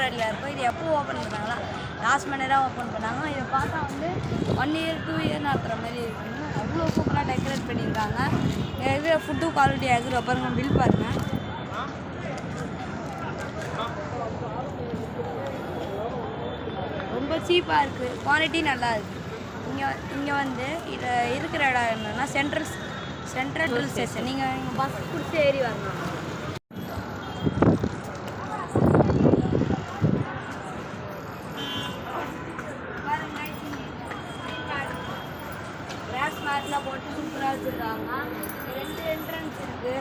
ரெடியாக இருக்கும். இது எப்போ ஓப்பன் பண்ணாங்களா? லாஸ்ட் மினிட்டாக ஓப்பன் பண்ணாங்க. இதை பார்த்தா வந்து 1 இயர் 2 இயர் நடத்துகிற மாதிரி இருக்குன்னு அவ்வளோ சூப்பராக டெக்கரேட் பண்ணியிருக்காங்க. இருக்கிற ஃபுட்டு குவாலிட்டியாக இருக்கிற பாருங்க, பில் பாருங்கள். ரொம்ப சீப்பாக இருக்குது, குவாலிட்டி நல்லா இருக்குது. இங்கே வந்து இதை இருக்கிற இடம் என்னென்னா சென்ட்ரல் ஸ்டேஷன். நீங்கள் பஸ் பிடிச்சி ஏறி வரணும். கிராஸ் மேட்லாம் போட்டு சூப்பராக வச்சுருக்காங்க. 2 என்ட்ரன்ஸ் இருக்குது.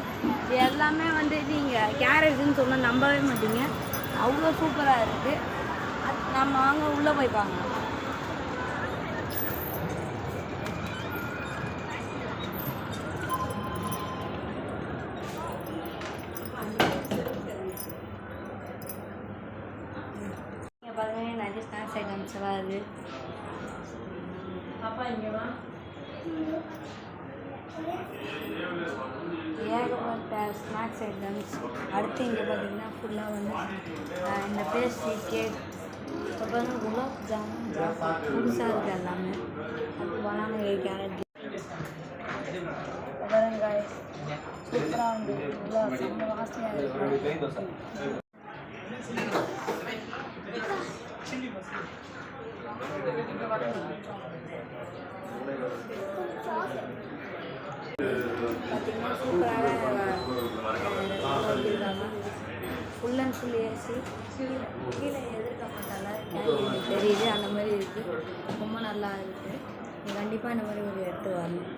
இது எல்லாமே வந்து நீங்கள் கேரேஜுன்னு சொன்னால் நம்பவே மாட்டீங்க, அவ்வளோ சூப்பராக இருக்குது. நம்ம வாங்க உள்ளே போய் பார்க்கலாம். இங்கே பாருங்க, நிறைய ஸ்நாக்ஸ் ஐட்டம்ஸ் எல்லாம் இருக்குது. பாப்பா இங்கே வா. ஏகப்பட்ட ஸ்நாக்ஸ் ஐட்டம்ஸ். அடுத்து இங்கே பார்த்தீங்கன்னா ஃபுல்லாக வந்து இந்த பேஸ்ட்ரி, கேக், அப்புறம் குலாப் ஜாமுன் புதுசாக இருக்குது எல்லாமே. அது பனானா கேரட் அப்புறம் காய் சூப்பராக வந்து இவ்வளோ செம்ம வாசனையாக இருக்குது. பார்த்தீங்கன்னா சூப்பராக ஃபுல் அண்ட் ஃபுல் ஏசி. கீழே எதிர்க்கப்பட்டால தெரியுது, அந்த மாதிரி இருக்குது. ரொம்ப நல்லா இருக்குது. கண்டிப்பாக இந்த மாதிரி ஒரு எடுத்து வரணும்.